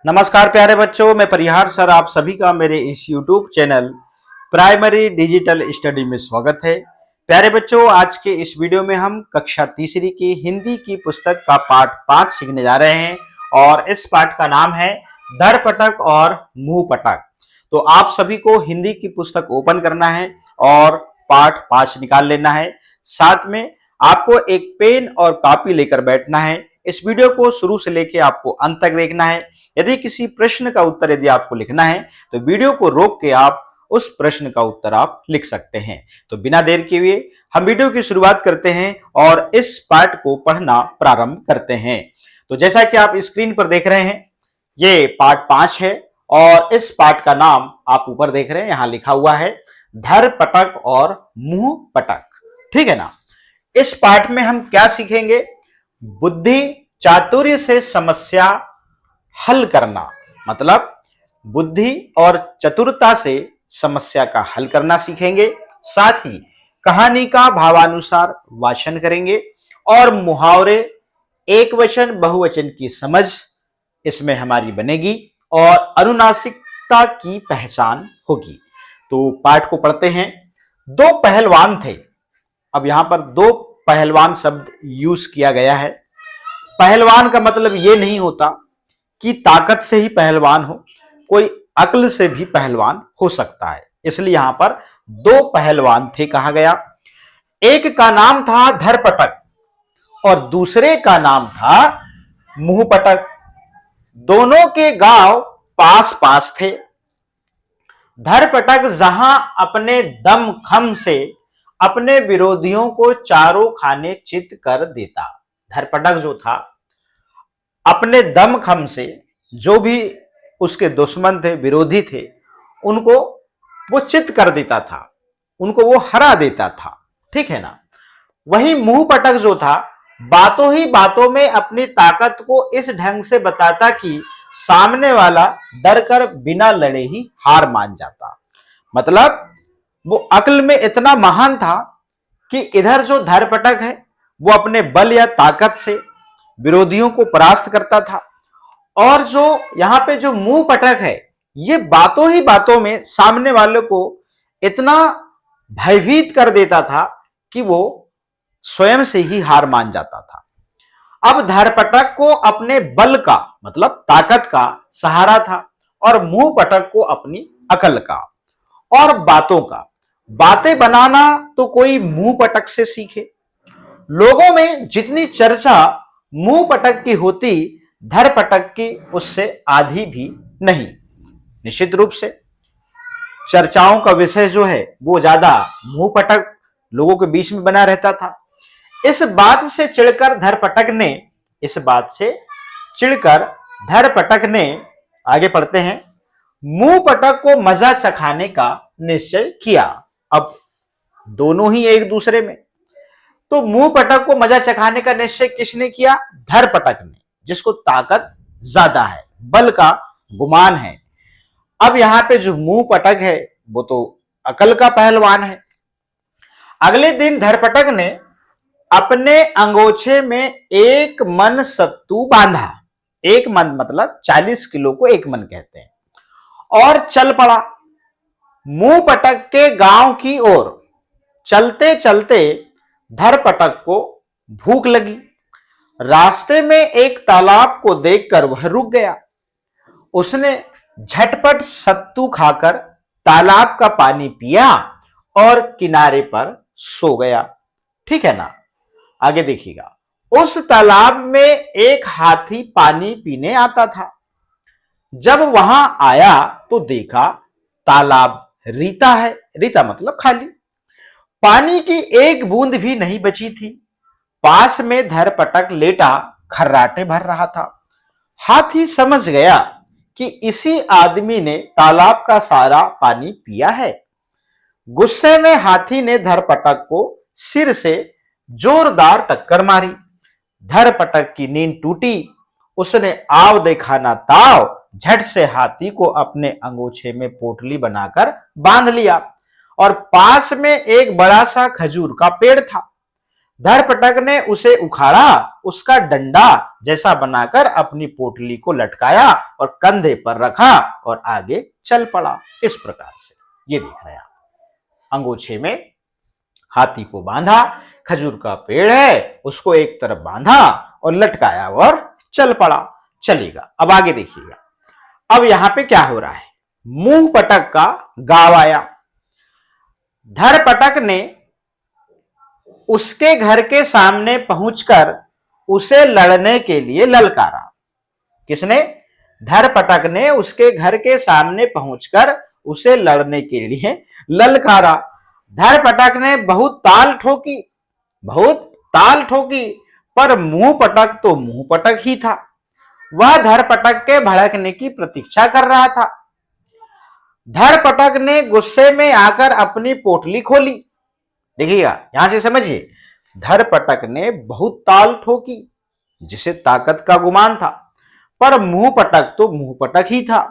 नमस्कार प्यारे बच्चों, मैं परिहार सर आप सभी का मेरे इस YouTube channel primary digital study में स्वागत है। प्यारे बच्चों, आज के इस वीडियो में हम कक्षा तीसरी की हिंदी की पुस्तक का पाठ 5 सीखने जा रहे हैं और इस पाठ का नाम है धरपटक और मुंहपटक। तो आप सभी को हिंदी की पुस्तक ओपन करना है और पाठ 5 निकाल लेना है। साथ में आपको एक पेन और कॉपी लेकर बैठना है। इस वीडियो को शुरू से लेकर आपको अंत तक देखना है। यदि किसी प्रश्न का उत्तर यदि आपको लिखना है तो वीडियो को रोक के आप उस प्रश्न का उत्तर आप लिख सकते हैं। तो बिना देर किए हुए हम वीडियो की शुरुआत करते हैं और इस पाठ को पढ़ना प्रारंभ करते हैं। तो जैसा कि आप स्क्रीन पर देख रहे हैं, ये पाठ 5 है और इस पाठ का नाम आप ऊपर देख रहे हैं, यहां लिखा हुआ है धरपटक और मुंहपटक। ठीक है ना। इस पाठ में हम क्या सीखेंगे? बुद्धि चातुर्य से समस्या हल करना, मतलब बुद्धि और चतुरता से समस्या का हल करना सीखेंगे। साथ ही कहानी का भावानुसार वाचन करेंगे और मुहावरे, एक वचन बहुवचन की समझ इसमें हमारी बनेगी और अनुनासिकता की पहचान होगी। तो पाठ को पढ़ते हैं। दो पहलवान थे। अब यहां पर दो पहलवान शब्द यूज किया गया है। पहलवान का मतलब यह नहीं होता कि ताकत से ही पहलवान हो, कोई अक्ल से भी पहलवान हो सकता है, इसलिए यहां पर दो पहलवान थे कहा गया। एक का नाम था धरपटक और दूसरे का नाम था मुंहपटक। दोनों के गांव पास पास थे। धरपटक जहां अपने दमखम से अपने विरोधियों को चारों खाने चित कर देता। धरपटक जो था, अपने दमखम से जो भी उसके दुश्मन थे, विरोधी थे, उनको वो चित कर देता था, उनको वो हरा देता था। ठीक है ना। वही मुंहपटक जो था, बातों ही बातों में अपनी ताकत को इस ढंग से बताता कि सामने वाला डर कर बिना लड़े ही हार मान जाता। मतलब वो अक्ल में इतना महान था कि इधर जो धरपटक है वो अपने बल या ताकत से विरोधियों को परास्त करता था, और जो यहां पे जो मुंहपटक है, ये बातों ही बातों में सामने वाले को इतना भयभीत कर देता था कि वो स्वयं से ही हार मान जाता था। अब धरपटक को अपने बल का मतलब ताकत का सहारा था और मुंहपटक को अपनी अकल का और बातों का। बातें बनाना तो कोई मुंहपटक से सीखे। लोगों में जितनी चर्चा मुंहपटक की होती, धरपटक की उससे आधी भी नहीं। निश्चित रूप से चर्चाओं का विषय जो है वो ज्यादा मुंहपटक लोगों के बीच में बना रहता था। इस बात से चिढ़कर धरपटक ने आगे पढ़ते हैं, मुंहपटक को मजा चखाने का निश्चय किया। अब दोनों ही एक दूसरे में, तो मुंहपटक को मजा चखाने का निश्चय किसने किया? धरपटक ने, जिसको ताकत ज्यादा है, बल का गुमान है। अब यहां पे जो मुंहपटक है वो तो अकल का पहलवान है। अगले दिन धरपटक ने अपने अंगोछे में एक मन सत्तू बांधा। एक मन मतलब 40 किलो को एक मन कहते हैं, और चल पड़ा मुंहपटक के गांव की ओर। चलते चलते धरपटक को भूख लगी। रास्ते में एक तालाब को देखकर वह रुक गया। उसने झटपट सत्तू खाकर तालाब का पानी पिया और किनारे पर सो गया। ठीक है ना। आगे देखिएगा, उस तालाब में एक हाथी पानी पीने आता था। जब वहां आया तो देखा तालाब रीता है। रीता मतलब खाली, पानी की एक बूंद भी नहीं बची थी। पास में धरपटक लेटा खर्राटे भर रहा था। हाथी समझ गया कि इसी आदमी ने तालाब का सारा पानी पिया है। गुस्से में हाथी ने धरपटक को सिर से जोरदार टक्कर मारी। धरपटक की नींद टूटी। उसने आव देखा ना ताव, झट से हाथी को अपने अंगोछे में पोटली बनाकर बांध लिया और पास में एक बड़ा सा खजूर का पेड़ था। धरपटक ने उसे उखाड़ा, उसका डंडा जैसा बनाकर अपनी पोटली को लटकाया और कंधे पर रखा और आगे चल पड़ा। इस प्रकार से ये देख रहे हैं आप, अंगोछे में हाथी को बांधा, खजूर का पेड़ है उसको एक तरफ बांधा और लटकाया और चल पड़ा। चलेगा। अब आगे देखिएगा, अब यहां पे क्या हो रहा है, मुंह पटक का गांव आया। धरपटक ने उसके घर के सामने पहुंचकर उसे लड़ने के लिए ललकारा। किसने? धरपटक ने उसके घर के सामने पहुंचकर उसे लड़ने के लिए ललकारा। धरपटक ने बहुत ताल ठोकी, पर मुंह पटक तो मुंह पटक ही था। वह धरपटक के भड़कने की प्रतीक्षा कर रहा था। धरपटक ने गुस्से में आकर अपनी पोटली खोली। देखिएगा, यहां से समझिए, धरपटक ने बहुत ताल ठोकी, जिसे ताकत का गुमान था, पर मुंह पटक तो मुंह पटक ही था।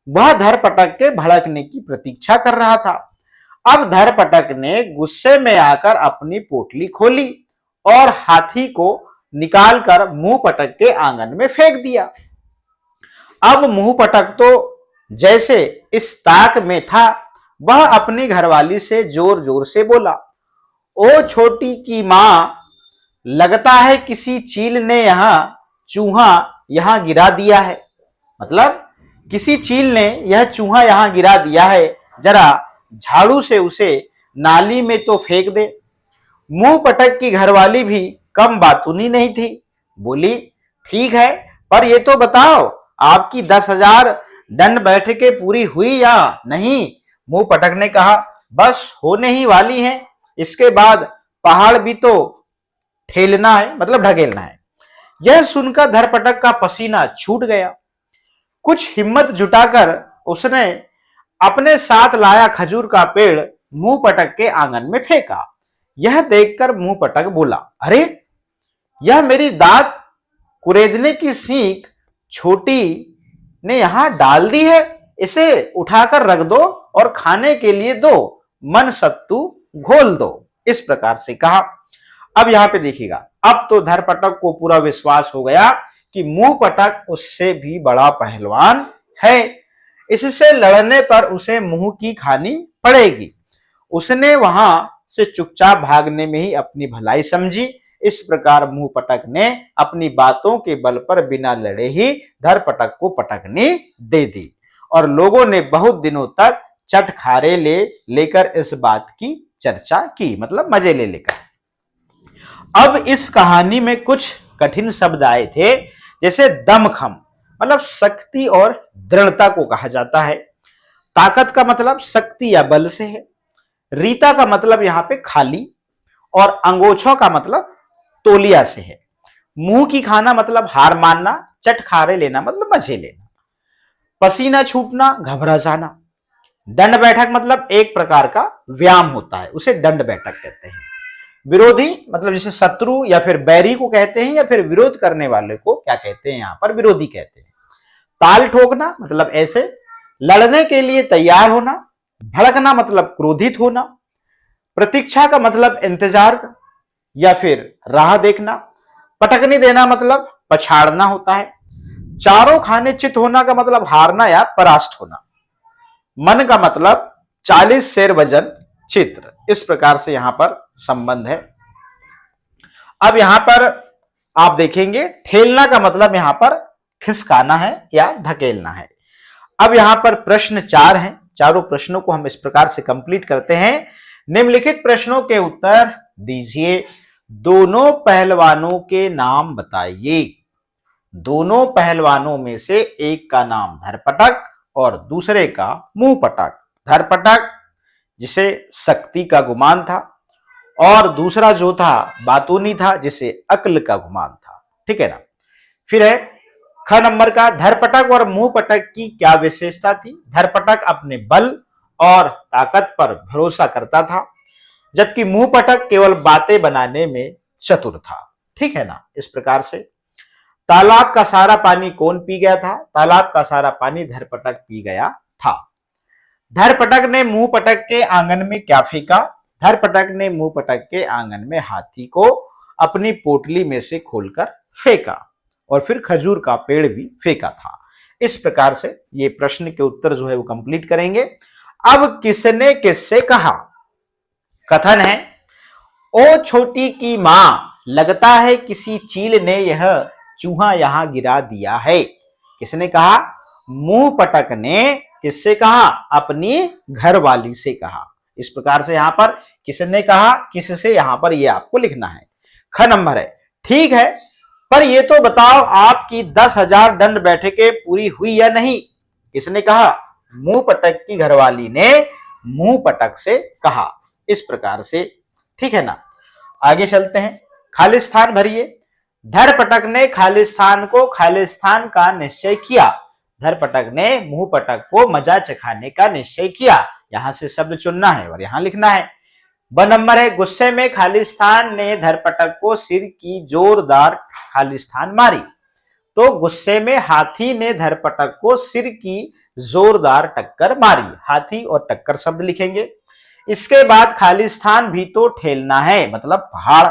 वह धरपटक के भड़कने की प्रतीक्षा कर रहा था। अब धरपटक ने गुस्से में आकर अपनी पोटली खोली और हाथी को निकालकर मुंह पटक के आंगन में फेंक दिया। अब मुंह पटक तो जैसे इस ताक में था, वह अपनी घरवाली से जोर जोर से बोला, ओ छोटी की मां, लगता है किसी चील ने चूहा यहां गिरा दिया है। मतलब किसी चील ने यह चूहा यहां गिरा दिया है, जरा झाड़ू से उसे नाली में तो फेंक दे। मुंह पटक की घरवाली भी कम बातूनी नहीं थी। बोली, ठीक है, पर ये तो बताओ आपकी 10,000 दंड बैठकें पूरी हुई या नहीं? मुंह पटक ने कहा, बस होने ही वाली हैं, इसके बाद पहाड़ भी तो ठेलना है, मतलब ढकेलना है। यह सुनकर धरपटक का पसीना छूट गया। कुछ हिम्मत जुटाकर उसने अपने साथ लाया खजूर का पेड़ मुंह पटक के आंगन में फेंका। यह देखकर मुंह पटक बोला, अरे, यह मेरी दांत कुरेदने की सीख छोटी ने यहां डाल दी है। इसे उठाकर रख दो और खाने के लिए दो, मन सत्तू घोल दो। इस प्रकार से कहा। अब यहां पे देखिएगा, अब तो धरपटक को पूरा विश्वास हो गया कि मुंह पटक उससे भी बड़ा पहलवान है। इससे लड़ने पर उसे मुंह की खानी पड़ेगी। उसने वहां से चुपचाप भागने में ही अपनी भलाई समझी। इस प्रकार मुंह पटक ने अपनी बातों के बल पर बिना लड़े ही धरपटक को पटकनी दे दी और लोगों ने बहुत दिनों तक चटखारे लेकर इस बात की चर्चा की, मतलब मजे ले लेकर। अब इस कहानी में कुछ कठिन शब्द आए थे, जैसे दमखम, मतलब शक्ति और दृढ़ता को कहा जाता है। ताकत का मतलब शक्ति या बल से है। रीता का मतलब यहां पे खाली, और अंगोछों का मतलब तोलिया से है। मुंह की खाना मतलब हार मानना, चटखारे लेना मतलब मजे लेना। पसीना छूटना, घबरा जाना। दंड बैठक मतलब एक प्रकार का व्यायाम होता है, उसे दंड बैठक कहते हैं। विरोधी मतलब जैसे शत्रु या फिर बैरी को कहते हैं, या फिर विरोध करने वाले को क्या कहते हैं, यहां पर विरोधी कहते हैं। ताल ठोकना मतलब ऐसे लड़ने के लिए तैयार होना। भड़कना मतलब क्रोधित होना। प्रतीक्षा का मतलब इंतजार या फिर राह देखना। पटकनी देना मतलब पछाड़ना होता है। चारों खाने चित होना का मतलब हारना या परास्त होना। मन का मतलब 40 शेर वजन चित्र। इस प्रकार से यहां पर संबंध है। अब यहां पर आप देखेंगे, ठेलना का मतलब यहां पर खिसकाना है या धकेलना है। अब यहां पर प्रश्न 4 हैं। चारों प्रश्नों को हम इस प्रकार से कंप्लीट करते हैं। निम्नलिखित प्रश्नों के उत्तर दीजिए। दोनों पहलवानों के नाम बताइए। दोनों पहलवानों में से एक का नाम धरपटक और दूसरे का मुंह पटक। धरपटक जिसे शक्ति का गुमान था, और दूसरा जो था बातूनी था, जिसे अक्ल का गुमान था। ठीक है ना। फिर है ख नंबर का, धरपटक और मुंह पटक की क्या विशेषता थी? धरपटक अपने बल और ताकत पर भरोसा करता था, जबकि मुंह पटक केवल बातें बनाने में चतुर था। ठीक है ना। इस प्रकार से तालाब का सारा पानी कौन पी गया था? तालाब का सारा पानी धरपटक पी गया था। धरपटक ने मुंह पटक के आंगन में क्या फेंका? धरपटक ने मुंह पटक के आंगन में हाथी को अपनी पोटली में से खोलकर फेंका, और फिर खजूर का पेड़ भी फेंका था। इस प्रकार से ये प्रश्न के उत्तर जो है वो कंप्लीट करेंगे। अब किसने किससे कहा? कथन है, ओ छोटी की मां, लगता है किसी चील ने यह चूहा यहां गिरा दिया है। किसने कहा? मुंह पटक ने किससे कहा? अपनी घरवाली से कहा। इस प्रकार से यहां पर किसने कहा, किससे, यहां पर ये आपको लिखना है। ख नंबर है। ठीक है, पर ये तो बताओ आपकी 10,000 दंड बैठकें पूरी हुई या नहीं? किसने कहा? मुंह पटक की घरवाली ने मुंह पटक से कहा। इस प्रकार से, ठीक है ना। आगे चलते हैं। खालिस्तान भरिए। धरपटक ने खालिस्तान को खालिस्तान का निश्चय किया। धरपटक ने मुंह पटक को मजा चखाने का निश्चय किया। यहां से शब्द चुनना है और यहां लिखना है। ब नंबर है, गुस्से में खालिस्तान ने धरपटक को सिर की जोरदार खालिस्तान मारी। तो गुस्से में हाथी ने धरपटक को सिर की जोरदार टक्कर मारी। हाथी और टक्कर शब्द लिखेंगे। इसके बाद खालिस्तान भी तो ठेलना है, मतलब पहाड़।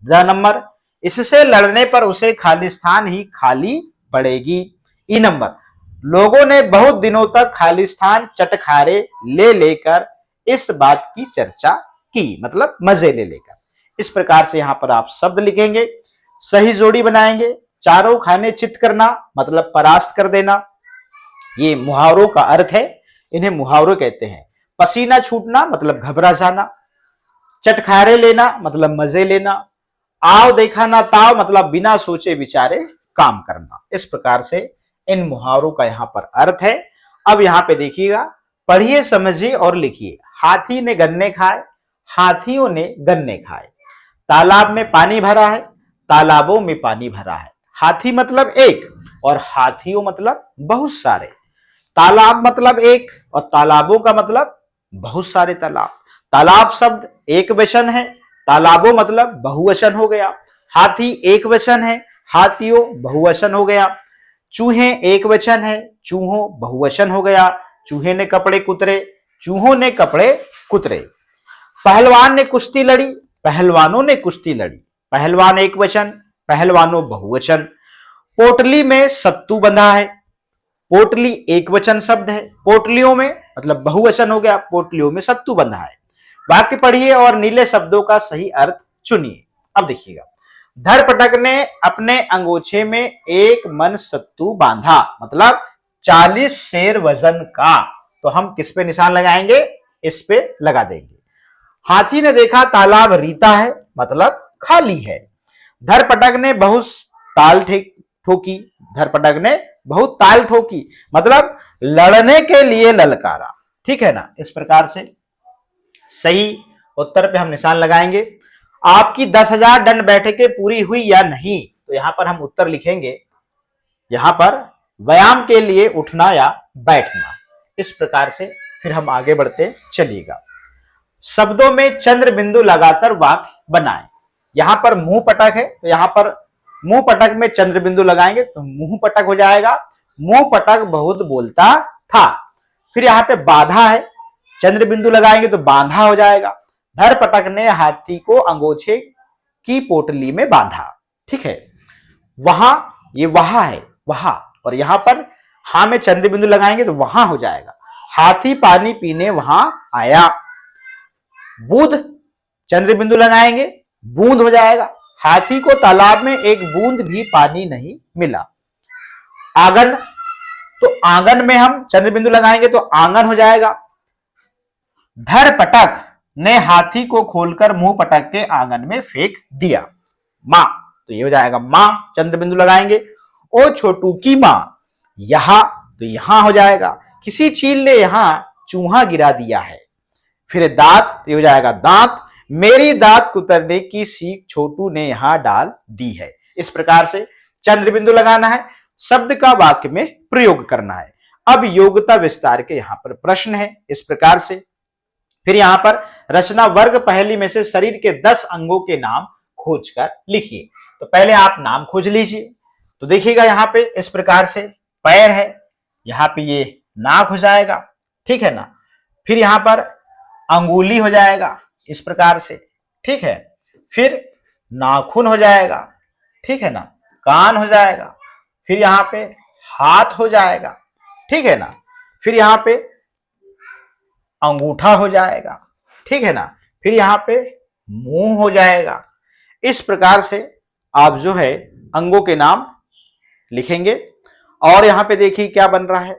द नंबर, इससे लड़ने पर उसे खालिस्तान ही खाली पड़ेगी। ई नंबर, लोगों ने बहुत दिनों तक खालिस्तान चटखारे ले लेकर इस बात की चर्चा की, मतलब मजे ले लेकर। इस प्रकार से यहां पर आप शब्द लिखेंगे। सही जोड़ी बनाएंगे। चारों खाने चित करना, मतलब परास्त कर देना। ये मुहावरों का अर्थ है, इन्हें मुहावरे कहते हैं। पसीना छूटना मतलब घबरा जाना। चटखारे लेना मतलब मजे लेना। आव देखा ना ताव मतलब बिना सोचे विचारे काम करना। इस प्रकार से इन मुहावरों का यहां पर अर्थ है। अब यहां पे देखिएगा, पढ़िए, समझिए और लिखिए। हाथी ने गन्ने खाए, हाथियों ने गन्ने खाए। तालाब में पानी भरा है, तालाबों में पानी भरा है। हाथी मतलब एक और हाथियों मतलब बहुत सारे। तालाब मतलब एक और तालाबों का मतलब बहुत सारे तालाब। तालाब शब्द एक वचन है, तालाबों मतलब बहुवचन हो गया। हाथी एक वचन है, हाथियों बहुवचन हो गया। चूहे एक वचन है, चूहों बहुवचन हो गया। चूहे ने कपड़े कुतरे, चूहों ने कपड़े कुतरे। पहलवान ने कुश्ती लड़ी, पहलवानों ने कुश्ती लड़ी। पहलवान एक वचन, पहलवानों बहुवचन। पोटली में सत्तू बंधा है, पोटली एक वचन शब्द है। पोटलियों में मतलब बहुवचन हो गया, पोटलियों में सत्तू बंधा है। वाक्य पढ़िए और नीले शब्दों का सही अर्थ चुनिए। अब देखिएगा, धरपटक ने अपने अंगोछे में एक मन सत्तू बांधा, मतलब 40 सेर वजन का। तो हम किस पे निशान लगाएंगे? इस पे लगा देंगे। हाथी ने देखा तालाब रीता है, मतलब खाली है। धरपटक ने बहुत ताल ठोकी, धरपटक ने बहुत ताल ठोकी मतलब लड़ने के लिए ललकारा। ठीक है ना। इस प्रकार से सही उत्तर पे हम निशान लगाएंगे। आपकी 10,000 दंड बैठकें पूरी हुई या नहीं? तो यहां पर हम उत्तर लिखेंगे, यहां पर व्यायाम के लिए उठना या बैठना। इस प्रकार से फिर हम आगे बढ़ते चलिएगा। शब्दों में चंद्र बिंदु लगाकर वाक्य बनाएं। यहां पर मुंह पटक है, तो यहां पर मुंह पटक में चंद्र बिंदु लगाएंगे तो मुंह पटक हो जाएगा। मुंह पटक बहुत बोलता था। फिर यहां पे बाधा है, चंद्र बिंदु लगाएंगे तो बांधा हो जाएगा। धरपटक ने हाथी को अंगोछे की पोटली में बांधा। ठीक है। वहां, ये वहां है, वहां, और यहां पर हां में चंद्र बिंदु लगाएंगे तो वहां हो जाएगा। हाथी पानी पीने वहां आया। बूंद, चंद्र बिंदु लगाएंगे, बूंद हो जाएगा। हाथी को तालाब में एक बूंद भी पानी नहीं मिला। आंगन, तो आंगन में हम चंद्र बिंदु लगाएंगे तो आंगन हो जाएगा। धरपटक ने हाथी को खोलकर मुंह पटक के आंगन में फेंक दिया। मां, तो ये हो जाएगा मां, चंद्र बिंदु लगाएंगे। ओ छोटू की मां, यहां, तो यहां हो जाएगा। किसी चील ने यहां चूहा गिरा दिया है। फिर दांत, तो ये हो जाएगा दांत। मेरी दांत कुतरने की सीख छोटू ने यहां डाल दी है। इस प्रकार से चंद्र बिंदु लगाना है, शब्द का वाक्य में प्रयोग करना है। अब योग्यता विस्तार के यहां पर प्रश्न है इस प्रकार से। फिर यहां पर रचना वर्ग पहली में से शरीर के 10 अंगों के नाम खोजकर लिखिए। तो पहले आप नाम खोज लीजिए। तो देखिएगा यहां पे इस प्रकार से पैर है, यहां पे ये नाक हो जाएगा। ठीक है ना। फिर यहां पर अंगुली हो जाएगा इस प्रकार से। ठीक है। फिर नाखून हो जाएगा। ठीक है ना। कान हो जाएगा। फिर यहां पे हाथ हो जाएगा, ठीक है ना। फिर यहां पे अंगूठा हो जाएगा, ठीक है ना। फिर यहां पे मुंह हो जाएगा। इस प्रकार से आप जो है अंगों के नाम लिखेंगे। और यहां पे देखिए क्या बन रहा है,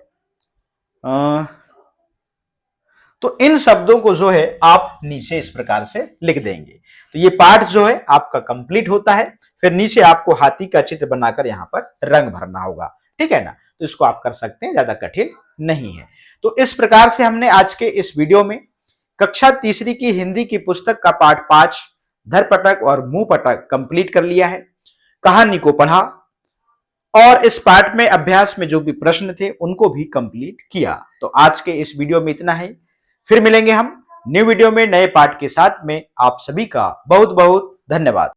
तो इन शब्दों को जो है आप नीचे इस प्रकार से लिख देंगे। तो ये पार्ट जो है आपका कंप्लीट होता है। फिर नीचे आपको हाथी का चित्र बनाकर यहां पर रंग भरना होगा, ठीक है ना। तो इसको आप कर सकते हैं, ज्यादा कठिन नहीं है। तो इस प्रकार से हमने आज के इस वीडियो में कक्षा तीसरी की हिंदी की पुस्तक का पाठ 5 धरपटक और मुंह पटक कंप्लीट कर लिया है। कहानी को पढ़ा और इस पाठ में अभ्यास में जो भी प्रश्न थे उनको भी कंप्लीट किया। तो आज के इस वीडियो में इतना है। फिर मिलेंगे हम न्यू वीडियो में नए पाठ के साथ में। आप सभी का बहुत बहुत धन्यवाद।